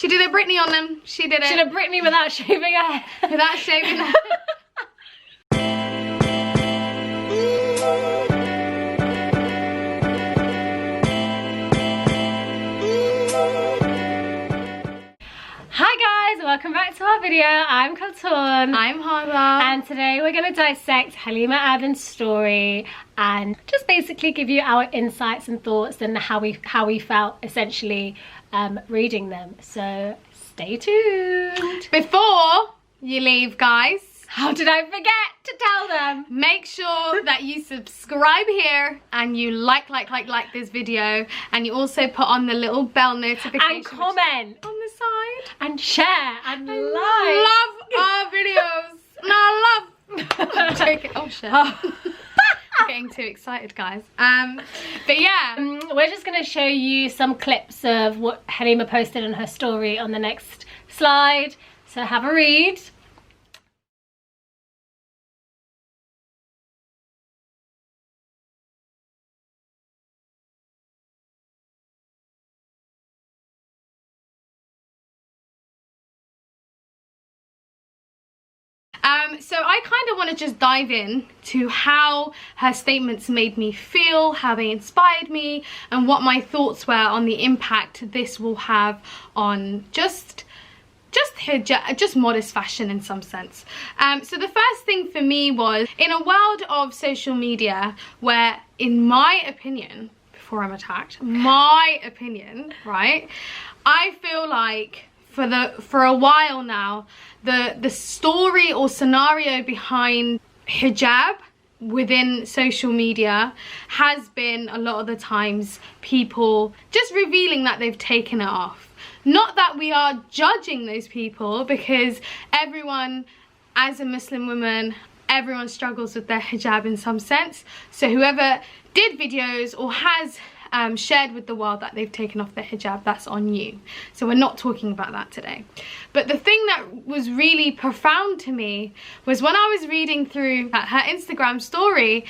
She did a Britney on them. She did it. She did a Britney without shaving her hair. Without shaving her hair. Hi guys, welcome back to our video. I'm kal.tun. I'm Hada. And today we're going to dissect Halima Aden's story and just basically give you our insights and thoughts and how we felt essentially reading them. So stay tuned. Before you leave, guys, how did I forget to tell them? Make sure that you subscribe here and you like this video, and you also put on the little bell notification and comment on the side and share and like. Love our videos. No, I love. I'm joking. Oh shit. I'm getting too excited, guys. But yeah, we're just going to show you some clips of what Halima posted on her story on the next slide. So have a read. So I kind of want to just dive in to how her statements made me feel, how they inspired me, and what my thoughts were on the impact this will have on just hijab, just modest fashion in some sense. So the first thing for me was, in a world of social media where, in my opinion, before I'm attacked, my opinion, right, I feel like for a while now, the story or scenario behind hijab within social media has been, a lot of the times, people just revealing that they've taken it off. Not that we are judging those people, because everyone, as a Muslim woman, everyone struggles with their hijab in some sense. So whoever did videos or has shared with the world that they've taken off their hijab, that's on you. So we're not talking about that today. But the thing that was really profound to me was when I was reading through her Instagram story,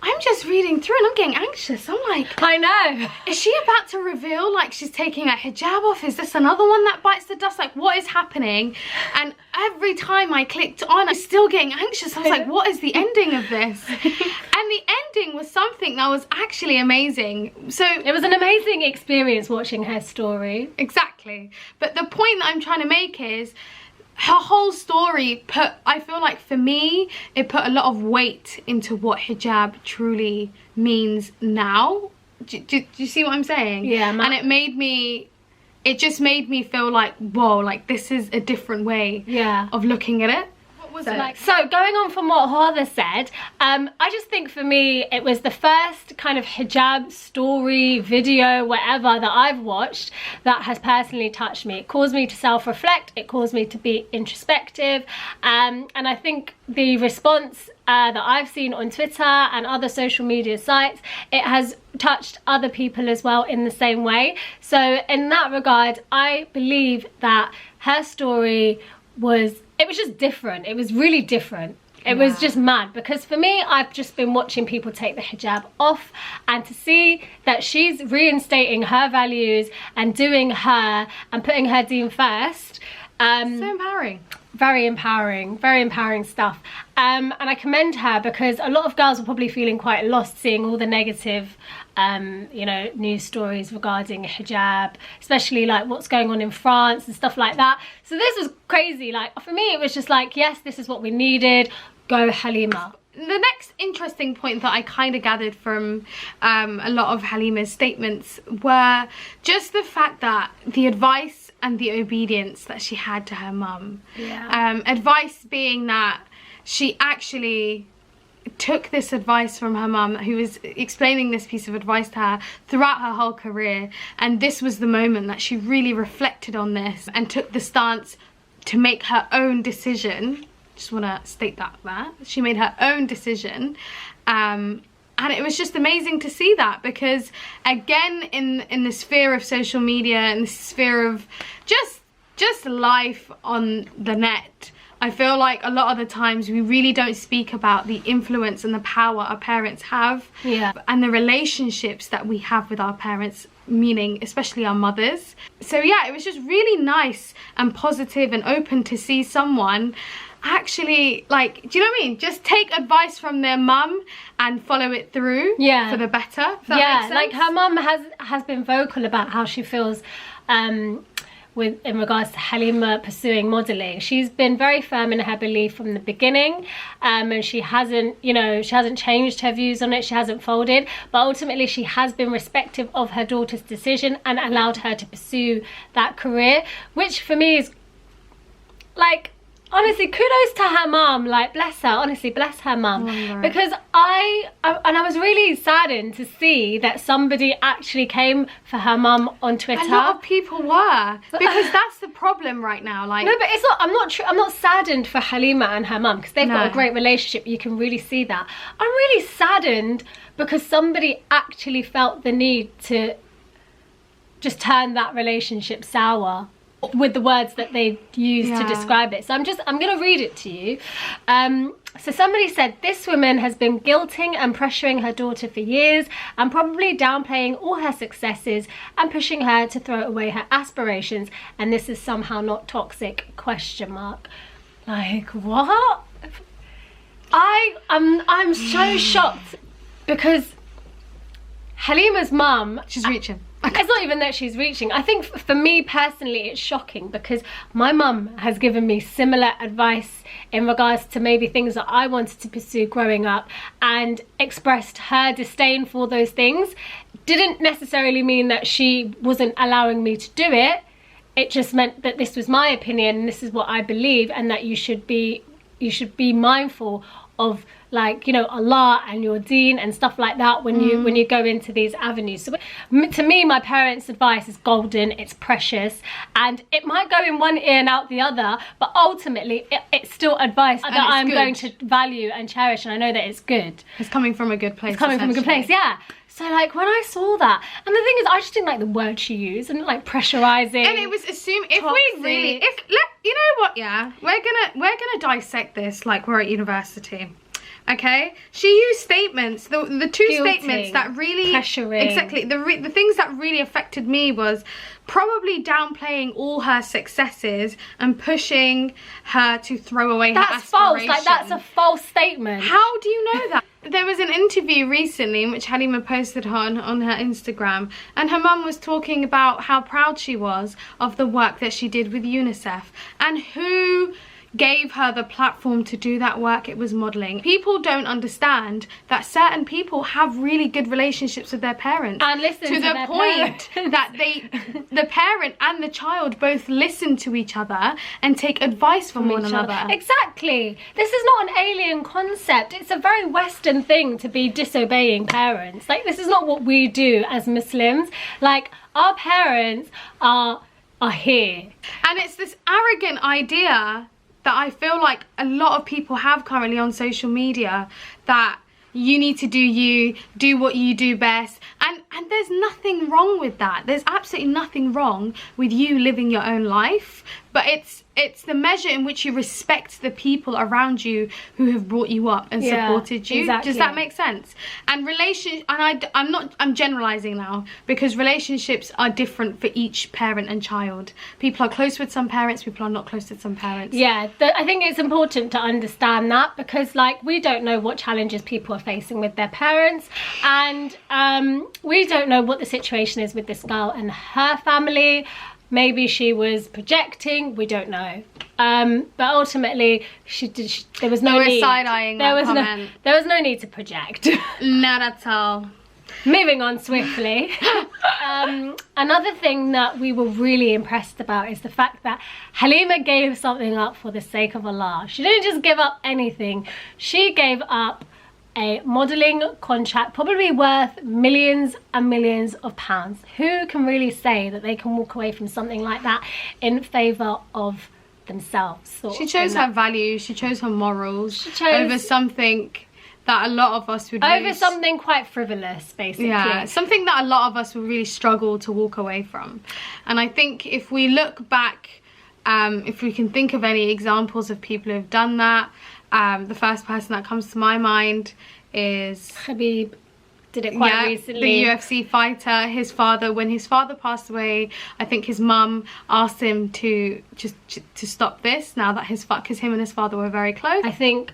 I'm just reading through and I'm getting anxious. I'm like, I know. Is she about to reveal like she's taking her hijab off? Is this another one that bites the dust? Like, what is happening? And every time I clicked on, I was still getting anxious. I was like, what is the ending of this? And the ending was something that was actually amazing. So it was an amazing experience watching her story. Exactly. But the point that I'm trying to make is, her whole story I feel like for me, it put a lot of weight into what hijab truly means now. Do you see what I'm saying? Yeah. And it just made me feel like, whoa, like this is a different way of looking at it. So going on from what Hada said, I just think for me it was the first kind of hijab story, video, whatever that I've watched that has personally touched me. It caused me to self-reflect, it caused me to be introspective, and I think the response that I've seen on Twitter and other social media sites, it has touched other people as well in the same way. So in that regard, I believe that her story was just different. It was really different. It was just mad, because for me, I've just been watching people take the hijab off, and to see that she's reinstating her values and doing her and putting her Deen first. So empowering. Very empowering stuff. And I commend her, because a lot of girls are probably feeling quite lost seeing all the negative you know, news stories regarding hijab, especially like what's going on in France and stuff like that. So this was crazy. Like, for me, it was just like, yes, this is what we needed. Go Halima. The next interesting point that I kind of gathered from a lot of Halima's statements were just the fact that the advice and the obedience that she had to her mum. Advice being that she actually took this advice from her mum, who was explaining this piece of advice to her throughout her whole career, and this was the moment that she really reflected on this and took the stance to make her own decision. Just want to state that she made her own decision, and it was just amazing to see that, because again, in the sphere of social media and the sphere of just life on the net, I feel like a lot of the times we really don't speak about the influence and the power our parents have, and the relationships that we have with our parents meaning especially our mothers. So yeah, it was just really nice and positive and open to see someone actually, like, do you know what I mean, just take advice from their mum and follow it through for the better, if that makes sense. Like her mum has been vocal about how she feels in regards to Halima pursuing modelling. She's been very firm in her belief from the beginning, and she hasn't, you know, she hasn't changed her views on it, she hasn't folded, but ultimately she has been respectful of her daughter's decision and allowed her to pursue that career, which for me is like, honestly, kudos to her mum. Like, bless her, honestly, bless her mum. Because I was really saddened to see that somebody actually came for her mum on Twitter. A lot of people were, because that's the problem right now. Like, no, but it's not. I'm not saddened for Halima and her mum, because they've got a great relationship. You can really see that. I'm really saddened because somebody actually felt the need to just turn that relationship sour with the words that they used to describe it. So I'm going to read it to you. So somebody said, this woman has been guilting and pressuring her daughter for years and probably downplaying all her successes and pushing her to throw away her aspirations, and this is somehow not toxic, ? Like, what? I'm so shocked, because Halima's mum, she's reaching. It's not even that she's reaching. I think for me personally it's shocking, because my mum has given me similar advice in regards to maybe things that I wanted to pursue growing up, and expressed her disdain for those things. Didn't necessarily mean that she wasn't allowing me to do it. It just meant that this was my opinion and this is what I believe, and that you should be mindful of, like, you know, Allah and your Deen and stuff like that when you go into these avenues. So to me, my parents' advice is golden, it's precious, and it might go in one ear and out the other, but ultimately it's still advice that I'm going to value and cherish, and I know that it's good. It's coming from a good place. It's coming from a good place, yeah. So like when I saw that, and the thing is, I just didn't like the word she used, and like pressurizing. And it was assumed, if we really, you know what, yeah, we're gonna dissect this like we're at university. Okay, she used statements, the two statements that really, pressuring. Exactly, the things that really affected me was probably downplaying all her successes and pushing her to throw away her aspirations. That's false, like that's a false statement. How do you know that? There was an interview recently in which Halima posted on her Instagram, and her mum was talking about how proud she was of the work that she did with UNICEF, and who gave her the platform to do that work. It was modelling. People don't understand that certain people have really good relationships with their parents, and listen to the point that the parent and the child both listen to each other and take advice from one another. Exactly. This is not an alien concept. It's a very Western thing to be disobeying parents. Like, this is not what we do as Muslims. Like, our parents are here, and it's this arrogant idea that I feel like a lot of people have currently on social media, that you need to do what you do best, and there's nothing wrong with that. There's absolutely nothing wrong with you living your own life, but it's the measure in which you respect the people around you who have brought you up and supported you. Exactly. Does that make sense? And I'm generalizing now, because relationships are different for each parent and child. People are close with some parents, people are not close with some parents. Yeah, I think it's important to understand that, because like, we don't know what challenges people are facing with their parents, and we don't know what the situation is with this girl and her family. Maybe she was projecting, we don't know. But ultimately, there was no need. Side-eyeing that comment. There was no need to project. Not at all. Moving on swiftly. Another thing that we were really impressed about is the fact that Halima gave something up for the sake of Allah. She didn't just give up anything. She gave up a modelling contract, probably worth millions and millions of pounds. Who can really say that they can walk away from something like that in favour of themselves? She chose her values, she chose her morals, she chose over something that a lot of us would something quite frivolous, basically. Yeah, something that a lot of us would really struggle to walk away from. And I think if we look back, if we can think of any examples of people who've done that, the first person that comes to my mind is Habib. did it quite recently. The UFC fighter, his father, when his father passed away, I think his mum asked him to just to stop this now that because him and his father were very close. I think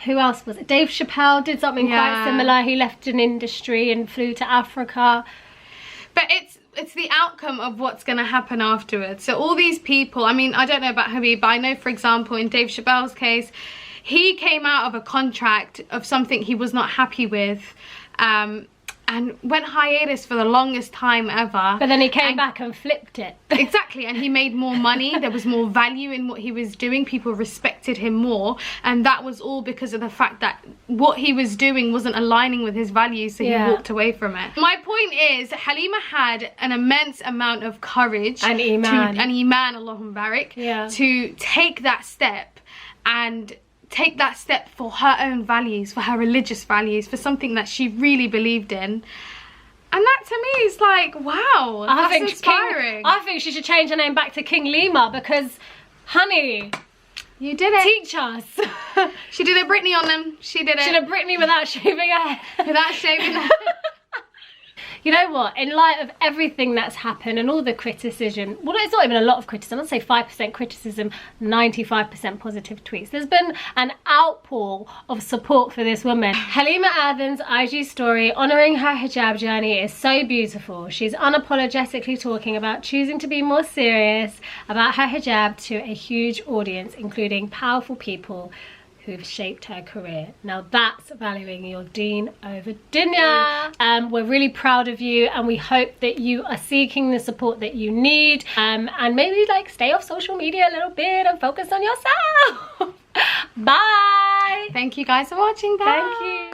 who else was it? Dave Chappelle did something quite similar. He left an industry and flew to Africa. But it's the outcome of what's going to happen afterwards. So all these people, I mean, I don't know about Habib, but I know, for example, in Dave Chappelle's case, he came out of a contract of something he was not happy with, and went hiatus for the longest time ever. But then he came back and flipped it. Exactly, and he made more money. There was more value in what he was doing. People respected him more, and that was all because of the fact that what he was doing wasn't aligning with his values, so he walked away from it. My point is, Halima had an immense amount of courage and iman, Allahumma barik, to take that step and take that step for her own values, for her religious values, for something that she really believed in. And that to me is like, wow, that's inspiring. I think she should change her name back to King Lima, because, honey, you did it. Teach us. She did a Britney on them. She did it. She did a Britney without shaving her head. Without shaving her head. You know what, in light of everything that's happened and all the criticism, well, it's not even a lot of criticism, I'd say 5% criticism, 95% positive tweets. There's been an outpour of support for this woman. Halima Aden's IG story honouring her hijab journey is so beautiful. She's unapologetically talking about choosing to be more serious about her hijab to a huge audience, including powerful people who've shaped her career. Now that's valuing your Deen over Dunya. We're really proud of you, and we hope that you are seeking the support that you need, and maybe like stay off social media a little bit and focus on yourself. Bye. Thank you guys for watching. Bye. Thank you.